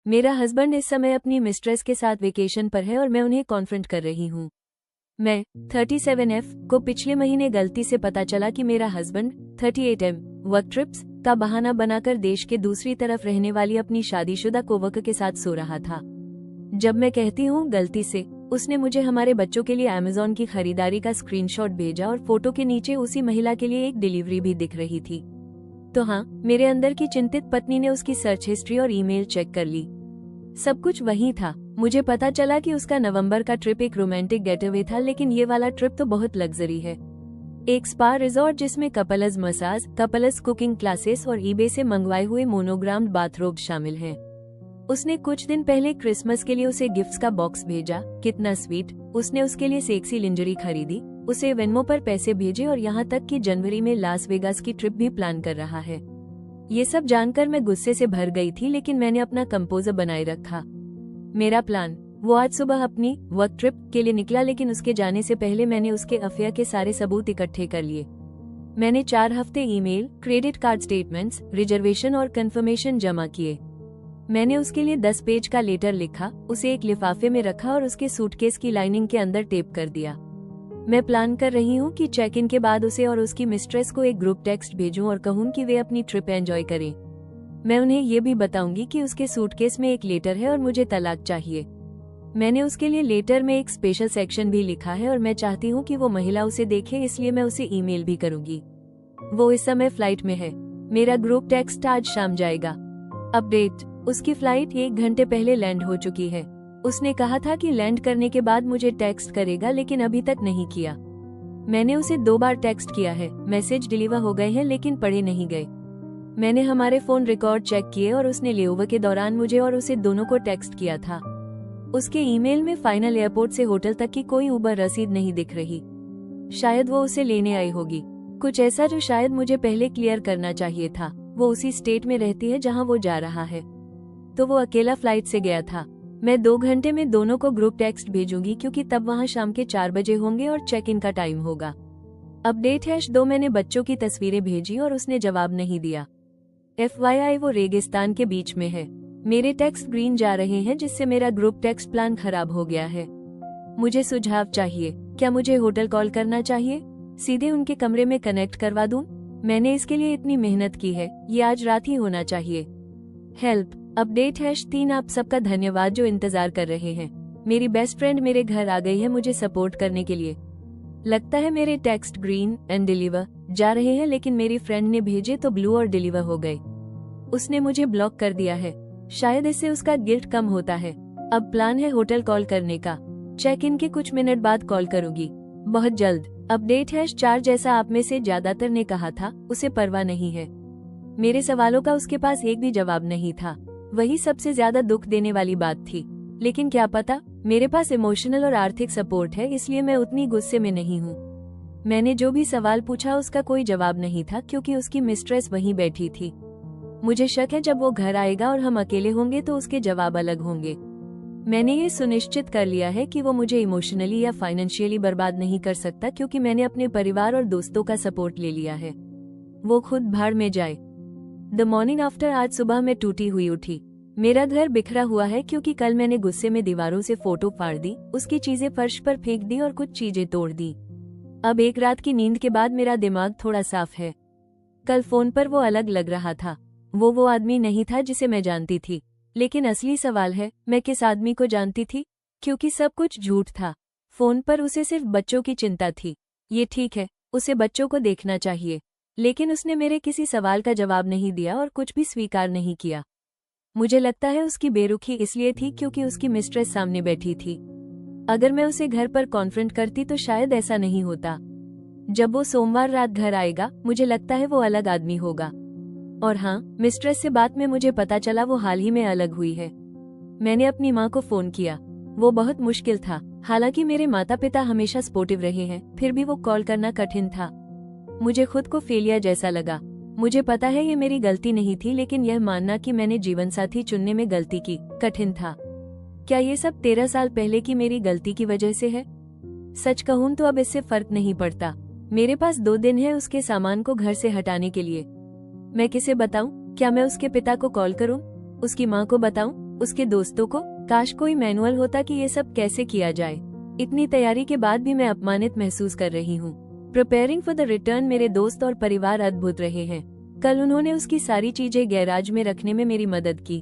मेरा हस्बैंड इस समय अपनी मिस्ट्रेस के साथ वेकेशन पर है और मैं उन्हें कॉन्फ्रंट कर रही हूँ। मैं 37F को पिछले महीने गलती से पता चला कि मेरा हस्बैंड 38M वर्क ट्रिप्स का बहाना बनाकर देश के दूसरी तरफ रहने वाली अपनी शादीशुदा कोवर्कर के साथ सो रहा था। जब मैं कहती हूँ गलती से, उसने मुझे हमारे बच्चों के लिए अमेज़न की खरीदारी का स्क्रीनशॉट भेजा और फोटो के नीचे उसी महिला के लिए एक डिलीवरी भी दिख रही थी। तो हाँ, मेरे अंदर की चिंतित पत्नी ने उसकी सर्च हिस्ट्री और ईमेल चेक कर ली। सब कुछ वही था। मुझे पता चला कि उसका नवंबर का ट्रिप एक रोमांटिक गेटअवे था, लेकिन ये वाला ट्रिप तो बहुत लग्जरी है। एक स्पा रिजॉर्ट जिसमें couples massage, couples cooking classes और ईबे से मंगवाए हुए मोनोग्राम्ड बाथरोब शामिल हैं। उसने कुछ दिन पहले क्रिसमस के लिए उसे गिफ्ट्स का बॉक्स भेजा। कितना स्वीट। उसने उसके लिए सेक्सी लिंजरी खरीदी, उसे वेनमो पर पैसे भेजे और यहाँ तक कि जनवरी में लास वेगास की ट्रिप भी प्लान कर रहा है। ये सब जानकर मैं गुस्से से भर गई थी, लेकिन मैंने अपना कंपोजर बनाए रखा। मेरा प्लान, वो आज सुबह अपनी वर्क ट्रिप के लिए निकला, लेकिन उसके जाने से पहले मैंने उसके अफेयर के सारे सबूत इकट्ठे कर लिए। मैंने 4 हफ्ते email, credit card statements, reservation और कंफर्मेशन जमा किए। मैंने उसके लिए 10 पेज का लेटर लिखा, उसे एक लिफाफे में रखा और उसके सूटकेस की लाइनिंग के अंदर टेप कर दिया। मैं प्लान कर रही हूँ कि चेक इन के बाद उसे और उसकी मिस्ट्रेस को एक ग्रुप टेक्स्ट भेजूं और कहूँ कि वे अपनी ट्रिप एंजॉय करें। मैं उन्हें ये भी बताऊंगी कि उसके सूटकेस में एक लेटर है और मुझे तलाक चाहिए। मैंने उसके लिए लेटर में एक स्पेशल सेक्शन भी लिखा है और मैं चाहती हूँ कि वो महिला उसे देखे, इसलिए मैं उसे ईमेल भी करूंगी। वो इस समय फ्लाइट में है। मेरा ग्रुप टेक्स्ट आज शाम जाएगा। अपडेट, उसकी फ्लाइट 1 घंटे पहले लैंड हो चुकी है। उसने कहा था कि लैंड करने के बाद मुझे टेक्स्ट करेगा, लेकिन अभी तक नहीं किया। मैंने उसे 2 बार टेक्स्ट किया है। मैसेज डिलीवर हो गए हैं लेकिन पढ़े नहीं गए। मैंने हमारे फोन रिकॉर्ड चेक किए और उसने लेओवर के दौरान मुझे और उसे दोनों को टेक्स्ट किया था। उसके ईमेल में फाइनल एयरपोर्ट से होटल तक की कोई उबर रसीद नहीं दिख रही। शायद वो उसे लेने आई होगी। कुछ ऐसा जो शायद मुझे पहले क्लियर करना चाहिए था। वो उसी स्टेट में रहती है जहां वो जा रहा है, तो वो अकेला फ्लाइट से गया था। मैं 2 घंटे में दोनों को ग्रुप टेक्स्ट भेजूंगी, क्योंकि तब वहां शाम के 4 बजे होंगे और चेक इन का टाइम होगा। अपडेट #2, मैंने बच्चों की तस्वीरें भेजी और उसने जवाब नहीं दिया। FYI, वो रेगिस्तान के बीच में है। मेरे टेक्स्ट ग्रीन जा रहे हैं, जिससे मेरा ग्रुप टेक्स्ट प्लान खराब हो गया है। मुझे सुझाव चाहिए। क्या मुझे होटल कॉल करना चाहिए? सीधे उनके कमरे में कनेक्ट करवा दूं? मैंने इसके लिए इतनी मेहनत की है, ये आज रात ही होना चाहिए। हेल्प। अपडेट #3, आप सबका धन्यवाद जो इंतजार कर रहे हैं। मेरी बेस्ट फ्रेंड मेरे घर आ गई है मुझे सपोर्ट करने के लिए। लगता है मेरे टेक्स्ट ग्रीन एंड डिलीवर जा रहे हैं, लेकिन मेरी फ्रेंड ने भेजे तो ब्लू और डिलीवर हो गए। उसने मुझे ब्लॉक कर दिया है। शायद इससे उसका गिल्ट कम होता है। अब प्लान है होटल कॉल करने का। चेक इन के कुछ मिनट बाद कॉल करूंगी, बहुत जल्द। अपडेट #4, जैसा आप में से ज्यादातर ने कहा था, उसे परवाह नहीं है। मेरे सवालों का उसके पास एक भी जवाब नहीं था। वही सबसे ज्यादा दुख देने वाली बात थी। लेकिन क्या पता, मेरे पास इमोशनल और आर्थिक सपोर्ट है, इसलिए मैं उतनी गुस्से में नहीं हूँ। मैंने जो भी सवाल पूछा उसका कोई जवाब नहीं था, क्योंकि उसकी मिस्ट्रेस वहीं बैठी थी। मुझे शक है जब वो घर आएगा और हम अकेले होंगे तो उसके जवाब अलग होंगे। मैंने ये सुनिश्चित कर लिया है कि वो मुझे इमोशनली या फाइनेंशियली बर्बाद नहीं कर सकता, क्योंकि मैंने अपने परिवार और दोस्तों का सपोर्ट ले लिया है। वो खुद भाड़ में जाए। द मॉर्निंग आफ्टर, आज सुबह मैं टूटी हुई उठी। मेरा घर बिखरा हुआ है, क्योंकि कल मैंने गुस्से में दीवारों से फोटो फाड़ दी, उसकी चीजें फर्श पर फेंक दी और कुछ चीजें तोड़ दी। अब एक रात की नींद के बाद मेरा दिमाग थोड़ा साफ है। कल फोन पर वो अलग लग रहा था। वो आदमी नहीं था जिसे मैं जानती थी। लेकिन असली सवाल है, मैं किस आदमी को जानती थी? क्योंकि सब कुछ झूठ था। फोन पर उसे सिर्फ बच्चों की चिंता थी। ये ठीक है, उसे बच्चों को देखना चाहिए, लेकिन उसने मेरे किसी सवाल का जवाब नहीं दिया और कुछ भी स्वीकार नहीं किया। मुझे लगता है उसकी बेरुखी इसलिए थी क्योंकि उसकी मिस्ट्रेस सामने बैठी थी। अगर मैं उसे घर पर कॉन्फ्रंट करती तो शायद ऐसा नहीं होता। जब वो सोमवार रात घर आएगा, मुझे लगता है वो अलग आदमी होगा। और हाँ, मिस्ट्रेस से बात में मुझे पता चला वो हाल ही में अलग हुई है। मैंने अपनी माँ को फोन किया। वो बहुत मुश्किल था। हालांकि मेरे माता पिता हमेशा सपोर्टिव रहे हैं, फिर भी वो कॉल करना कठिन था। मुझे खुद को फेलियर जैसा लगा। मुझे पता है ये मेरी गलती नहीं थी, लेकिन यह मानना कि मैंने जीवनसाथी चुनने में गलती की कठिन था। क्या ये सब 13 साल पहले की मेरी गलती की वजह से है? सच कहूं तो अब इससे फर्क नहीं पड़ता। मेरे पास 2 दिन है उसके सामान को घर से हटाने के लिए। मैं किसे बताऊं? क्या मैं उसके पिता को कॉल करूं? उसकी माँ को बताऊं? उसके दोस्तों को। काश कोई मैनुअल होता कि ये सब कैसे किया जाए। इतनी तैयारी के बाद भी मैं अपमानित महसूस कर रही हूँ। प्रिपेयरिंग फॉर द रिटर्न मेरे दोस्त और परिवार अद्भुत रहे हैं। कल उन्होंने उसकी सारी चीजें गैराज में रखने में मेरी मदद की।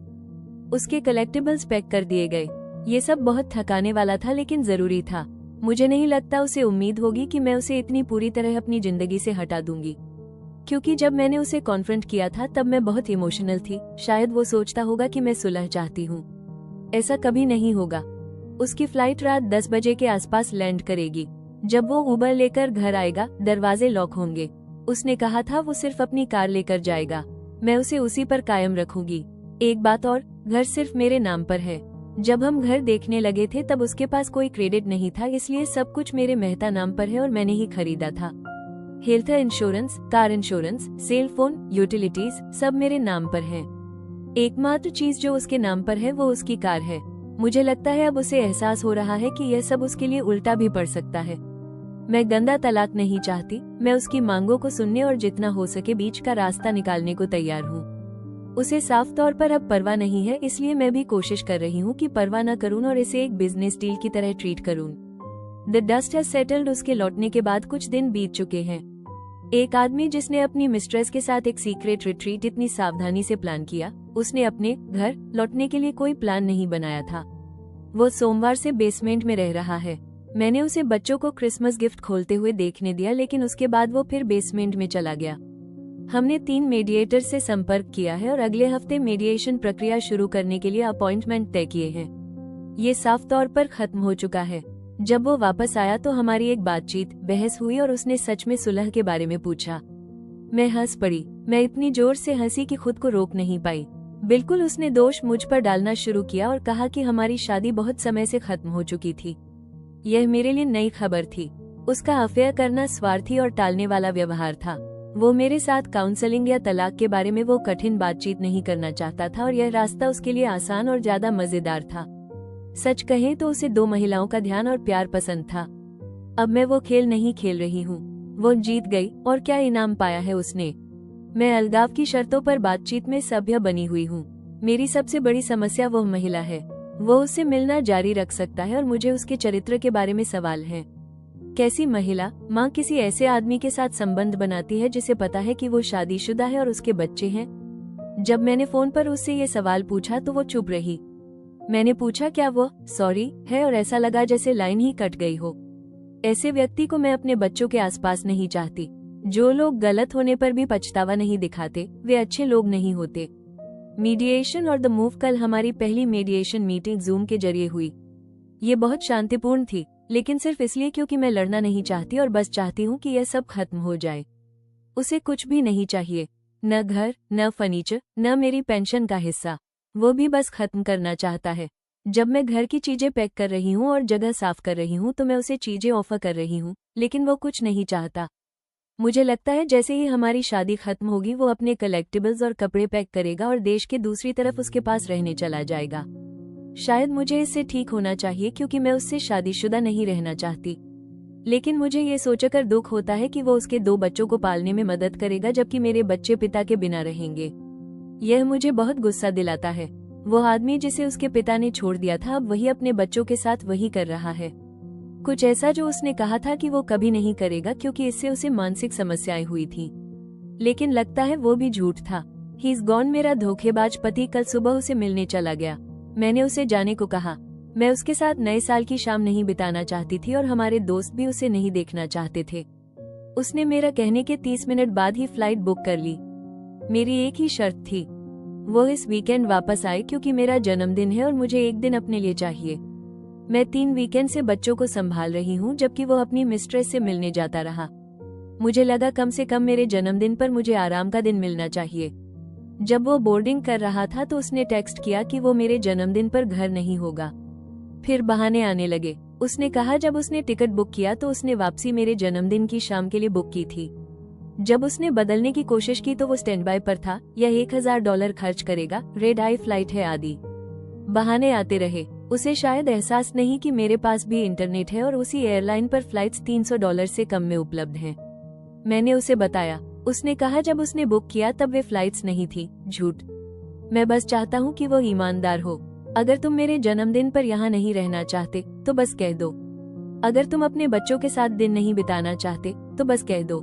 उसके कलेक्टिबल्स पैक कर दिए गए। ये सब बहुत थकाने वाला था लेकिन जरूरी था। मुझे नहीं लगता उसे उम्मीद होगी कि मैं उसे इतनी पूरी तरह अपनी जिंदगी से हटा दूंगी, क्योंकि जब मैंने उसे कॉन्फ्रंट किया था तब मैं बहुत इमोशनल थी। शायद वो सोचता होगा कि मैं सुलह चाहती हूँ। ऐसा कभी नहीं होगा। उसकी फ्लाइट रात 10 बजे के आसपास लैंड करेगी। जब वो उबर लेकर घर आएगा दरवाजे लॉक होंगे। उसने कहा था वो सिर्फ अपनी कार लेकर जाएगा। मैं उसे उसी पर कायम रखूंगी। एक बात और, घर सिर्फ मेरे नाम पर है। जब हम घर देखने लगे थे तब उसके पास कोई क्रेडिट नहीं था, इसलिए सब कुछ मेरे मेहता नाम पर है और मैंने ही खरीदा था। Health insurance, car insurance, cell phone, utilities सब मेरे नाम पर है। एकमात्र चीज जो उसके नाम पर है वो उसकी कार है। मुझे लगता है अब उसे एहसास हो रहा है कि यह सब उसके लिए उल्टा भी पड़ सकता है। मैं गंदा तलाक नहीं चाहती। मैं उसकी मांगों को सुनने और जितना हो सके बीच का रास्ता निकालने को तैयार हूँ। उसे साफ तौर पर अब परवाह नहीं है, इसलिए मैं भी कोशिश कर रही हूँ कि परवाह न करूँ और इसे एक बिजनेस डील की तरह ट्रीट करूँ। The dust has settled. उसके लौटने के बाद कुछ दिन बीत चुके हैं। एक आदमी जिसने अपनी मिस्ट्रेस के साथ एक सीक्रेट रिट्रीट इतनी सावधानी से प्लान किया, उसने अपने घर लौटने के लिए कोई प्लान नहीं बनाया था। वो सोमवार से बेसमेंट में रह रहा है। मैंने उसे बच्चों को क्रिसमस गिफ्ट खोलते हुए देखने दिया, लेकिन उसके बाद वो फिर बेसमेंट में चला गया। हमने 3 मीडिएटर से संपर्क किया है और अगले हफ्ते मीडिएशन प्रक्रिया शुरू करने के लिए अपॉइंटमेंट तय किए हैं। ये साफ तौर पर खत्म हो चुका है। जब वो वापस आया तो हमारी एक बातचीत, बहस हुई और उसने सच में सुलह के बारे में पूछा। मैं हंस पड़ी। मैं इतनी जोर से हंसी कि खुद को रोक नहीं पाई। बिल्कुल उसने दोष मुझ पर डालना शुरू किया और कहा कि हमारी शादी बहुत समय से खत्म हो चुकी थी। यह मेरे लिए नई खबर थी। उसका अफेयर करना स्वार्थी और टालने वाला व्यवहार था। वो मेरे साथ काउंसलिंग या तलाक के बारे में वो कठिन बातचीत नहीं करना चाहता था और यह रास्ता उसके लिए आसान और ज्यादा मजेदार था। सच कहें तो उसे 2 महिलाओं का ध्यान और प्यार पसंद था। अब मैं वो खेल नहीं खेल रही हूँ। वो जीत गई और क्या इनाम पाया है उसने। मैं अलगाव की शर्तों पर बातचीत में सभ्य बनी हुई हूँ। मेरी सबसे बड़ी समस्या वो महिला है। वो उससे मिलना जारी रख सकता है और मुझे उसके चरित्र के बारे में सवाल है। कैसी महिला माँ किसी ऐसे आदमी के साथ संबंध बनाती है जिसे पता है कि वो शादीशुदा है और उसके बच्चे हैं? जब मैंने फोन पर उससे ये सवाल पूछा तो वो चुप रही। मैंने पूछा क्या वो सॉरी है, और ऐसा लगा जैसे लाइन ही कट गई हो। ऐसे व्यक्ति को मैं अपने बच्चों के आसपास नहीं चाहती। जो लोग गलत होने पर भी पछतावा नहीं दिखाते वे अच्छे लोग नहीं होते। मीडिएशन और द मूव। कल हमारी पहली मीडिएशन मीटिंग जूम के जरिए हुई। ये बहुत शांतिपूर्ण थी, लेकिन सिर्फ इसलिए क्योंकि मैं लड़ना नहीं चाहती और बस चाहती हूँ कि यह सब खत्म हो जाए। उसे कुछ भी नहीं चाहिए, न घर, न फर्नीचर, न मेरी पेंशन का हिस्सा। वो भी बस खत्म करना चाहता है। जब मैं घर की चीजें पैक कर रही हूँ और जगह साफ कर रही हूँ तो मैं उसे चीजें ऑफर कर रही हूँ, लेकिन वो कुछ नहीं चाहता। मुझे लगता है जैसे ही हमारी शादी खत्म होगी वो अपने कलेक्टिबल्स और कपड़े पैक करेगा और देश के दूसरी तरफ उसके पास रहने चला जाएगा। शायद मुझे इससे ठीक होना चाहिए क्योंकि मैं उससे शादीशुदा नहीं रहना चाहती, लेकिन मुझे ये सोचकर दुख होता है कि वो उसके 2 बच्चों को पालने में मदद करेगा जबकि मेरे बच्चे पिता के बिना रहेंगे। यह मुझे बहुत गुस्सा दिलाता है। वो आदमी जिसे उसके पिता ने छोड़ दिया था अब वही अपने बच्चों के साथ वही कर रहा है, कुछ ऐसा जो उसने कहा था कि वो कभी नहीं करेगा क्योंकि इससे उसे मानसिक समस्याएं हुई थी। लेकिन लगता है वो भी झूठ था। He is gone. मेरा धोखेबाज पति कल सुबह उसे मिलने चला गया। मैंने उसे जाने को कहा। मैं उसके साथ नए साल की शाम नहीं बिताना चाहती थी और हमारे दोस्त भी उसे नहीं देखना चाहते थे। उसने मेरा कहने के 30 मिनट बाद ही फ्लाइट बुक कर ली। मेरी एक ही शर्त थी, वो इस वीकेंड वापस आए क्योंकि मेरा जन्मदिन है और मुझे एक दिन अपने लिए चाहिए। मैं 3 वीकेंड से बच्चों को संभाल रही हूँ जबकि वो अपनी मिस्ट्रेस से मिलने जाता रहा। मुझे लगा कम से कम मेरे जन्मदिन पर मुझे आराम का दिन मिलना चाहिए। जब वो बोर्डिंग कर रहा था तो उसने टेक्स्ट किया कि वो मेरे जन्मदिन पर घर नहीं होगा। फिर बहाने आने लगे। उसने कहा जब उसने टिकट बुक किया तो उसने वापसी मेरे जन्मदिन की शाम के लिए बुक की थी। जब उसने बदलने की कोशिश की तो वो स्टैंड बाय पर था। यह $1000 खर्च करेगा, रेड आई फ्लाइट है आदि। बहाने आते रहे। उसे शायद एहसास नहीं कि मेरे पास भी इंटरनेट है और उसी एयरलाइन पर फ्लाइट्स $300 से कम में उपलब्ध हैं। मैंने उसे बताया। उसने कहा जब उसने बुक किया तब वे फ्लाइट्स नहीं थी। झूठ। मैं बस चाहता हूँ कि वो ईमानदार हो। अगर तुम मेरे जन्मदिन पर यहाँ नहीं रहना चाहते तो बस कह दो। अगर तुम अपने बच्चों के साथ दिन नहीं बिताना चाहते तो बस कह दो।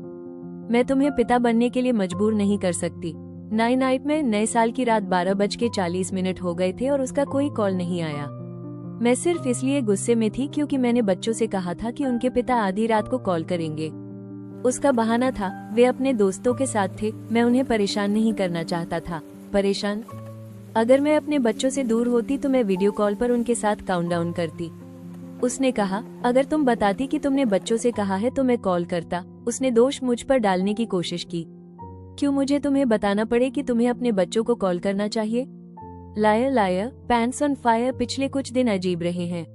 मैं तुम्हें पिता बनने के लिए मजबूर नहीं कर सकती। नाइट में नए साल की रात 12:40 हो गए थे और उसका कोई कॉल नहीं आया। मैं सिर्फ इसलिए गुस्से में थी क्योंकि मैंने बच्चों से कहा था कि उनके पिता आधी रात को कॉल करेंगे। उसका बहाना था वे अपने दोस्तों के साथ थे, मैं उन्हें परेशान नहीं करना चाहता था। परेशान? अगर मैं अपने बच्चों से दूर होती तो मैं वीडियो कॉल पर उनके साथ काउंटडाउन करती। उसने कहा, अगर तुम बताती कि तुमने बच्चों से कहा है तो मैं कॉल करता। उसने दोष मुझ पर डालने की कोशिश की। क्यों मुझे तुम्हें बताना पड़े कि तुम्हें अपने बच्चों को कॉल करना चाहिए? Liar liar, pants on fire. पिछले कुछ दिन अजीब रहे हैं।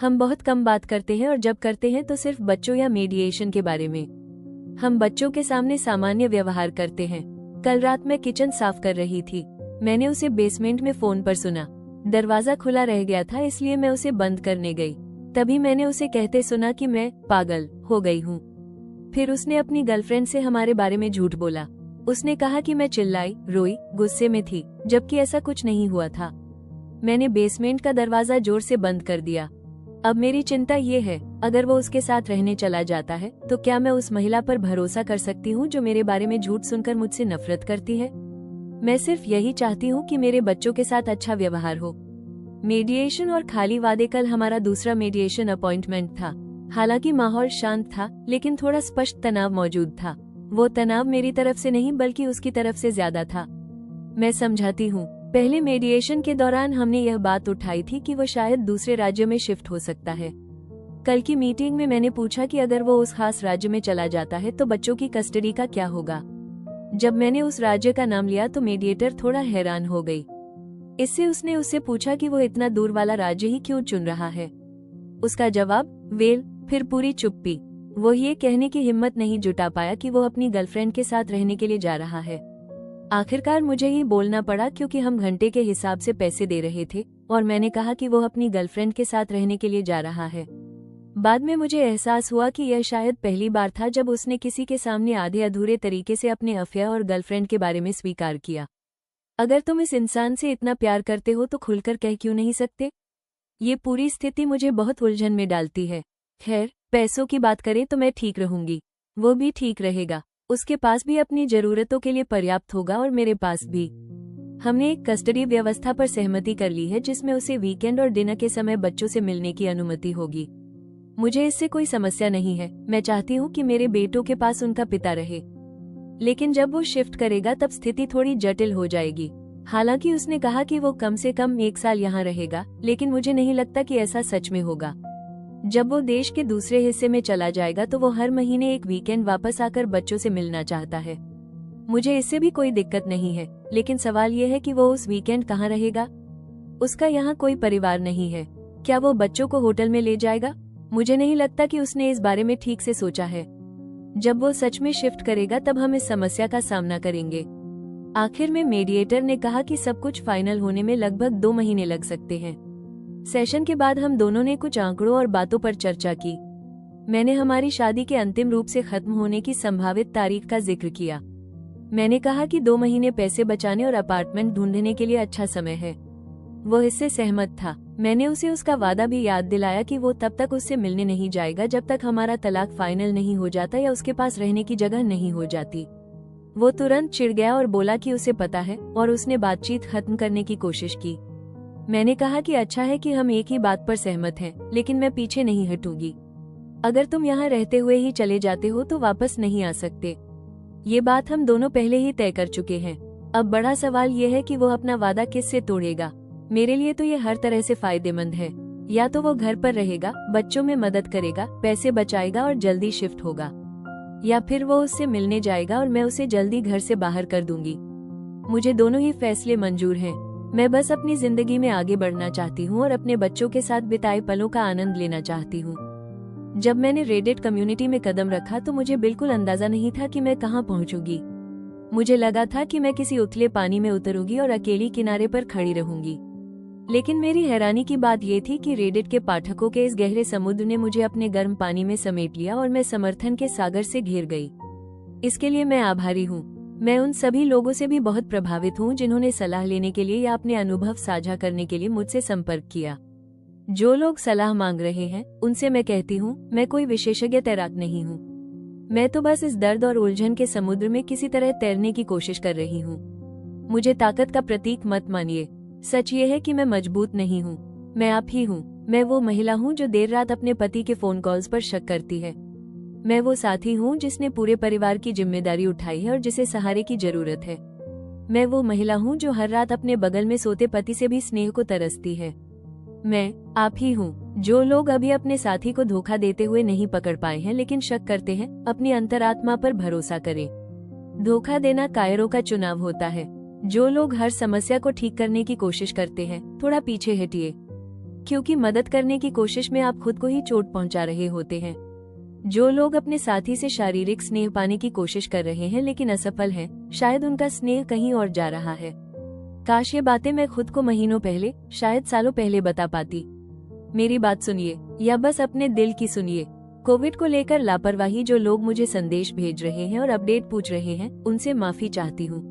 हम बहुत कम बात करते हैं और जब करते हैं तो सिर्फ बच्चों या मीडिएशन के बारे में। हम बच्चों के सामने सामान्य व्यवहार करते हैं। कल रात मैं किचन साफ कर रही थी। मैंने उसे बेसमेंट में फोन पर सुना। दरवाजा खुला रह गया था इसलिए मैं उसे बंद करने गई। तभी मैंने उसे कहते सुना कि मैं पागल हो गई हूँ। फिर उसने अपनी गर्लफ्रेंड से हमारे बारे में झूठ बोला। उसने कहा कि मैं चिल्लाई, रोई, गुस्से में थी, जबकि ऐसा कुछ नहीं हुआ था। मैंने बेसमेंट का दरवाजा जोर से बंद कर दिया। अब मेरी चिंता ये है, अगर वो उसके साथ रहने चला जाता है तो क्या मैं उस महिला पर भरोसा कर सकती हूँ जो मेरे बारे में झूठ सुनकर मुझसे नफरत करती है? मैं सिर्फ यही चाहती हूँ कि मेरे बच्चों के साथ अच्छा व्यवहार हो। मीडिएशन और खाली वादे। कल हमारा दूसरा मीडिएशन अपॉइंटमेंट था। हालांकि माहौल शांत था लेकिन थोड़ा स्पष्ट तनाव मौजूद था। वो तनाव मेरी तरफ से नहीं बल्कि उसकी तरफ से ज्यादा था। मैं समझाती हूँ। पहले मीडिएशन के दौरान हमने यह बात उठाई थी कि वो शायद दूसरे राज्य में शिफ्ट हो सकता है। कल की मीटिंग में मैंने पूछा कि अगर वो उस खास राज्य में चला जाता है तो बच्चों की कस्टडी का क्या होगा। जब मैंने उस राज्य का नाम लिया तो मीडिएटर थोड़ा हैरान हो गई। इससे उसने उससे पूछा कि वो इतना दूर वाला राज्य ही क्यों चुन रहा है। उसका जवाब, वेल। फिर पूरी चुप्पी। वो ये कहने की हिम्मत नहीं जुटा पाया कि वो अपनी गर्लफ्रेंड के साथ रहने के लिए जा रहा है। आखिरकार मुझे ही बोलना पड़ा क्योंकि हम घंटे के हिसाब से पैसे दे रहे थे और मैंने कहा कि वो अपनी गर्लफ्रेंड के साथ रहने के लिए जा रहा है। बाद में मुझे एहसास हुआ कि यह शायद पहली बार था जब उसने किसी के सामने आधे अधूरे तरीके से अपने अफेयर और गर्लफ्रेंड के बारे में स्वीकार किया। अगर तुम इस इंसान से इतना प्यार करते हो तो खुलकर कह क्यों नहीं सकते? ये पूरी स्थिति मुझे बहुत उलझन में डालती है। खैर, पैसों की बात करें तो मैं ठीक रहूंगी, वो भी ठीक रहेगा। उसके पास भी अपनी जरूरतों के लिए पर्याप्त होगा और मेरे पास भी। हमने एक कस्टडी व्यवस्था पर सहमति कर ली है जिसमें उसे वीकेंड और डिनर के समय बच्चों से मिलने की अनुमति होगी। मुझे इससे कोई समस्या नहीं है। मैं चाहती हूँ कि मेरे बेटों के पास उनका पिता रहे। लेकिन जब वो शिफ्ट करेगा तब स्थिति थोड़ी जटिल हो जाएगी। हालांकि उसने कहा कि वो कम से कम 1 साल यहाँ रहेगा, लेकिन मुझे नहीं लगता कि ऐसा सच में होगा। जब वो देश के दूसरे हिस्से में चला जाएगा तो वो हर महीने एक वीकेंड वापस आकर बच्चों से मिलना चाहता है। मुझे इससे भी कोई दिक्कत नहीं है, लेकिन सवाल ये है कि वो उस वीकेंड कहाँ रहेगा। उसका यहाँ कोई परिवार नहीं है। क्या वो बच्चों को होटल में ले जाएगा? मुझे नहीं लगता कि उसने इस बारे में ठीक से सोचा है। जब वो सच में शिफ्ट करेगा तब हम इस समस्या का सामना करेंगे। आखिर में मीडिएटर ने कहा कि सब कुछ फाइनल होने में लगभग 2 महीने लग सकते हैं। सेशन के बाद हम दोनों ने कुछ आंकड़ों और बातों पर चर्चा की। मैंने हमारी शादी के अंतिम रूप से खत्म होने की संभावित तारीख का जिक्र किया। मैंने कहा कि 2 महीने पैसे बचाने और अपार्टमेंट ढूंढने के लिए अच्छा समय है। वो इससे सहमत था। मैंने उसे उसका वादा भी याद दिलाया कि वो तब तक उससे मिलने नहीं जाएगा जब तक हमारा तलाक फाइनल नहीं हो जाता या उसके पास रहने की जगह नहीं हो जाती। वो तुरंत चिढ़ गया और बोला कि उसे पता है, और उसने बातचीत खत्म करने की कोशिश की। मैंने कहा कि अच्छा है कि हम एक ही बात पर सहमत हैं, लेकिन मैं पीछे नहीं हटूंगी। अगर तुम यहाँ रहते हुए ही चले जाते हो तो वापस नहीं आ सकते। ये बात हम दोनों पहले ही तय कर चुके हैं। अब बड़ा सवाल ये है कि वो अपना वादा किससे तोड़ेगा। मेरे लिए तो ये हर तरह से फायदेमंद है। या तो वो घर पर रहेगा, बच्चों में मदद करेगा, पैसे बचाएगा और जल्दी शिफ्ट होगा, या फिर वो उससे मिलने जाएगा और मैं उसे जल्दी घर से बाहर कर दूंगी। मुझे दोनों ही फैसले मंजूर हैं। मैं बस अपनी जिंदगी में आगे बढ़ना चाहती हूँ और अपने बच्चों के साथ बिताए पलों का आनंद लेना चाहती हूँ। जब मैंने रेडिट कम्युनिटी में कदम रखा तो मुझे बिल्कुल अंदाजा नहीं था कि मैं कहाँ पहुँचूंगी। मुझे लगा था कि मैं किसी उथले पानी में उतरूंगी और अकेली किनारे पर खड़ी रहूंगी। लेकिन मेरी हैरानी की बात ये थी कि रेडिट के पाठकों के इस गहरे समुद्र ने मुझे अपने गर्म पानी में समेट लिया और मैं समर्थन के सागर से घिर गई। इसके लिए मैं आभारी हूँ। मैं उन सभी लोगों से भी बहुत प्रभावित हूँ जिन्होंने सलाह लेने के लिए या अपने अनुभव साझा करने के लिए मुझसे संपर्क किया। जो लोग सलाह मांग रहे हैं उनसे मैं कहती हूँ, मैं कोई विशेषज्ञ तैराक नहीं हूँ। मैं तो बस इस दर्द और उलझन के समुद्र में किसी तरह तैरने की कोशिश कर रही हूँ। मुझे ताकत का प्रतीक मत मानिए। सच ये है कि मैं मजबूत नहीं हूँ। मैं आप ही हूँ। मैं वो महिला हूँ जो देर रात अपने पति के फोन कॉल्स पर शक करती है। मैं वो साथी हूँ जिसने पूरे परिवार की जिम्मेदारी उठाई है और जिसे सहारे की जरूरत है। मैं वो महिला हूँ जो हर रात अपने बगल में सोते पति से भी स्नेह को तरसती है। मैं आप ही हूँ। जो लोग अभी अपने साथी को धोखा देते हुए नहीं पकड़ पाए हैं लेकिन शक करते हैं, अपनी अंतरात्मा पर भरोसा करें। धोखा देना कायरों का चुनाव होता है। जो लोग हर समस्या को ठीक करने की कोशिश करते हैं, थोड़ा पीछे हटिए, क्योंकि मदद करने की कोशिश में आप खुद को ही चोट पहुंचा रहे होते हैं। जो लोग अपने साथी से शारीरिक स्नेह पाने की कोशिश कर रहे हैं लेकिन असफल हैं, शायद उनका स्नेह कहीं और जा रहा है। काश ये बातें मैं खुद को महीनों पहले, शायद सालों पहले बता पाती। मेरी बात सुनिए, या बस अपने दिल की सुनिए। कोविड को लेकर लापरवाही जो लोग मुझे संदेश भेज रहे हैं और अपडेट पूछ रहे हैं, उनसे माफी चाहती हूँ।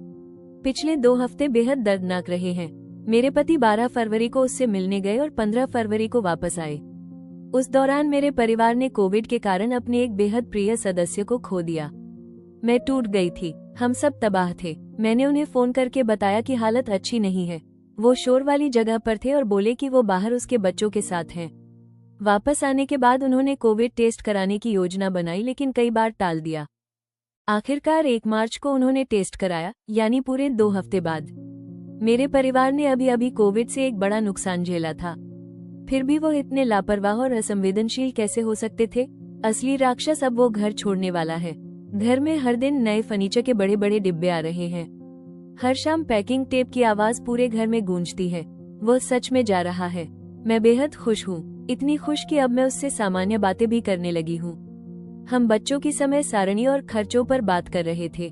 पिछले 2 हफ्ते बेहद दर्दनाक रहे हैं। मेरे पति 12 फरवरी को उससे मिलने गए और 15 फरवरी को वापस आए। उस दौरान मेरे परिवार ने कोविड के कारण अपने एक बेहद प्रिय सदस्य को खो दिया। मैं टूट गई थी। हम सब तबाह थे। मैंने उन्हें फोन करके बताया कि हालत अच्छी नहीं है। वो शोर वाली जगह पर थे और बोले कि वो बाहर उसके बच्चों के साथ हैं। वापस आने के बाद उन्होंने कोविड टेस्ट कराने की योजना बनाई लेकिन कई बार टाल दिया। आखिरकार 1 मार्च को उन्होंने टेस्ट कराया, यानी पूरे 2 हफ्ते बाद। मेरे परिवार ने अभी अभी कोविड से एक बड़ा नुकसान झेला था। फिर भी वो इतने लापरवाह और असंवेदनशील कैसे हो सकते थे? असली राक्षस अब वो घर छोड़ने वाला है। घर में हर दिन नए फर्नीचर के बड़े बड़े डिब्बे आ रहे हैं। हर शाम पैकिंग टेप की आवाज पूरे घर में गूंजती है। वो सच में जा रहा है। मैं बेहद खुश हूँ, इतनी खुश कि अब मैं उससे सामान्य बातें भी करने लगी हूँ। हम बच्चों की समय सारणी और खर्चों पर बात कर रहे थे।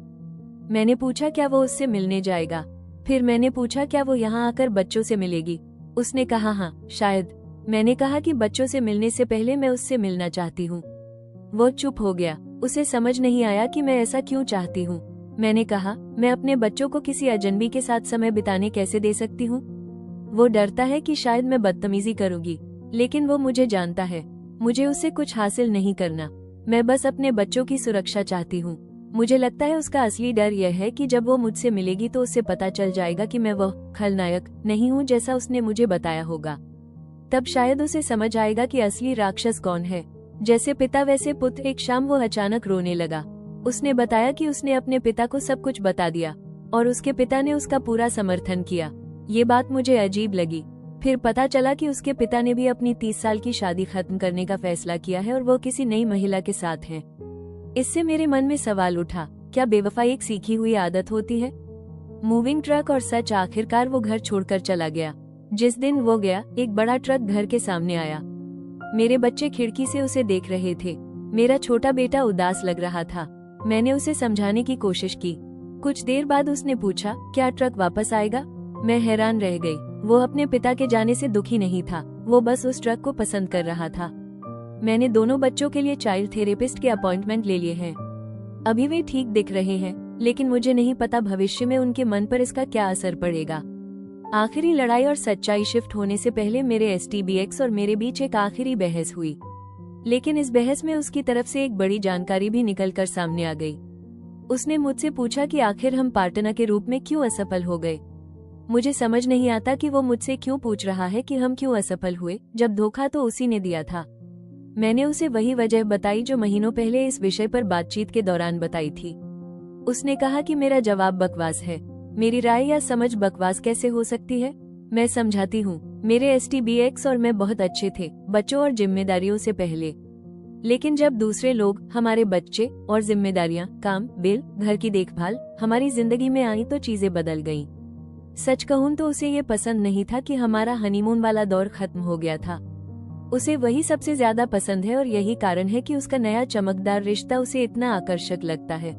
मैंने पूछा क्या वो उससे मिलने जाएगा। फिर मैंने पूछा क्या वो यहाँ आकर बच्चों से मिलेगी। उसने कहा हाँ, शायद। मैंने कहा कि बच्चों से मिलने से पहले मैं उससे मिलना चाहती हूँ। वो चुप हो गया। उसे समझ नहीं आया कि मैं ऐसा क्यों चाहती हूँ। मैंने कहा, मैं अपने बच्चों को किसी अजनबी के साथ समय बिताने कैसे दे सकती हूँ? वो डरता है कि शायद मैं बदतमीजी करूंगी, लेकिन वो मुझे जानता है। मुझे उससे कुछ हासिल नहीं करना। मैं बस अपने बच्चों की सुरक्षा चाहती हूँ। मुझे लगता है उसका असली डर यह है कि जब वो मुझसे मिलेगी तो उसे पता चल जाएगा कि मैं वह खलनायक नहीं हूँ जैसा उसने मुझे बताया होगा। तब शायद उसे समझ आएगा कि असली राक्षस कौन है। जैसे पिता वैसे पुत्र। एक शाम वो अचानक रोने लगा। उसने बताया कि उसने अपने पिता को सब कुछ बता दिया और उसके पिता ने उसका पूरा समर्थन किया। ये बात मुझे अजीब लगी। फिर पता चला कि उसके पिता ने भी अपनी 30 साल की शादी खत्म करने का फैसला किया है और वो किसी नई महिला के साथ हैं। इससे मेरे मन में सवाल उठा, क्या बेवफाई एक सीखी हुई आदत होती है? मूविंग ट्रक और सच। आखिरकार वो घर छोड़कर चला गया। जिस दिन वो गया, एक बड़ा ट्रक घर के सामने आया। मेरे बच्चे खिड़की से उसे देख रहे थे। मेरा छोटा बेटा उदास लग रहा था। मैंने उसे समझाने की कोशिश की। कुछ देर बाद उसने पूछा, क्या ट्रक वापस आएगा? मैं हैरान रह गई। वो अपने पिता के जाने से दुखी नहीं था, वो बस उस ट्रक को पसंद कर रहा था। मैंने दोनों बच्चों के लिए चाइल्ड थेरेपिस्ट के अपॉइंटमेंट ले लिए हैं। अभी वे ठीक दिख रहे हैं, लेकिन मुझे नहीं पता भविष्य में उनके मन पर इसका क्या असर पड़ेगा। आखिरी लड़ाई और सच्चाई शिफ्ट होने से पहले मेरे STBX और मेरे बीच एक आखिरी बहस हुई, लेकिन इस बहस में उसकी तरफ से एक बड़ी जानकारी भी निकलकर सामने आ गई। उसने मुझसे पूछा कि आखिर हम पार्टनर के रूप में क्यों असफल हो गए। मुझे समझ नहीं आता कि वो मुझसे क्यों पूछ रहा है कि हम क्यों असफल हुए, जब धोखा तो उसी ने दिया था। मैंने उसे वही वजह बताई जो महीनों पहले इस विषय पर बातचीत के दौरान बताई थी। उसने कहा कि मेरा जवाब बकवास है। मेरी राय या समझ बकवास कैसे हो सकती है? मैं समझाती हूँ। मेरे STBX और मैं बहुत अच्छे थे, बच्चों और जिम्मेदारियों से पहले। लेकिन जब दूसरे लोग, हमारे बच्चे और जिम्मेदारियां, काम, बिल, घर की देखभाल हमारी जिंदगी में आई तो चीजें बदल गईं। सच कहूं तो उसे ये पसंद नहीं था कि हमारा हनीमून वाला दौर खत्म हो गया था। उसे वही सबसे ज्यादा पसंद है और यही कारण है कि उसका नया चमकदार रिश्ता उसे इतना आकर्षक लगता है।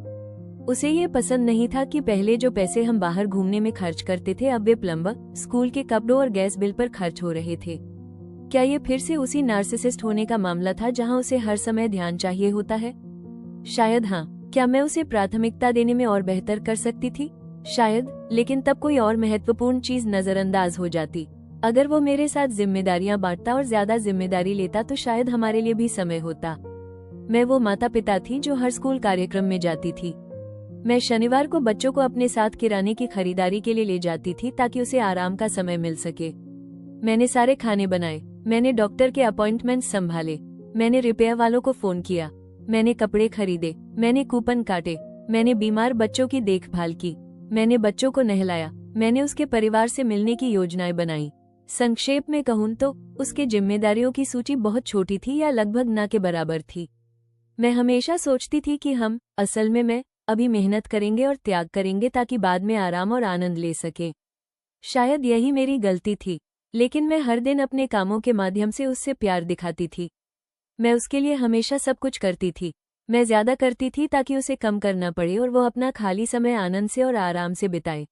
उसे ये पसंद नहीं था कि पहले जो पैसे हम बाहर घूमने में खर्च करते थे, अब वे प्लम्बर, स्कूल के कपड़ों और गैस बिल पर खर्च हो रहे थे। क्या ये फिर से उसी नार्सिसिस्ट होने का मामला था जहां उसे हर समय ध्यान चाहिए होता है? शायद हाँ, क्या मैं उसे प्राथमिकता देने में और बेहतर कर सकती थी? शायद, लेकिन तब कोई और महत्वपूर्ण चीज नजरअंदाज हो जाती। अगर वो मेरे साथ जिम्मेदारियां बांटता और ज्यादा जिम्मेदारी लेता तो शायद हमारे लिए भी समय होता। मैं वो माता पिता थी जो हर स्कूल कार्यक्रम में जाती थी। मैं शनिवार को बच्चों को अपने साथ किराने की खरीदारी के लिए ले जाती थी ताकि उसे आराम का समय मिल सके। मैंने सारे खाने बनाए, मैंने डॉक्टर के अपॉइंटमेंट्स संभाले, मैंने रिपेयर वालों को फोन किया, मैंने कपड़े खरीदे, मैंने कूपन काटे, मैंने बीमार बच्चों की देखभाल की, मैंने बच्चों को नहलाया, मैंने उसके परिवार से मिलने की योजनाएं बनाई। संक्षेप में कहूँ तो उसके जिम्मेदारियों की सूची बहुत छोटी थी या लगभग ना के बराबर थी। मैं हमेशा सोचती थी कि हम, असल में मैं, अभी मेहनत करेंगे और त्याग करेंगे ताकि बाद में आराम और आनंद ले सकें। शायद यही मेरी गलती थी, लेकिन मैं हर दिन अपने कामों के माध्यम से उससे प्यार दिखाती थी। मैं उसके लिए हमेशा सब कुछ करती थी। मैं ज्यादा करती थी ताकि उसे कम करना पड़े और वो अपना खाली समय आनंद से और आराम से बिताए।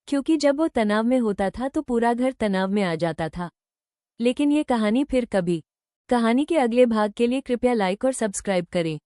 क्योंकि जब वो तनाव में होता था तो पूरा घर तनाव में आ जाता था। लेकिन ये कहानी फिर कभी। कहानी के अगले भाग के लिए कृपया लाइक और सब्सक्राइब करें।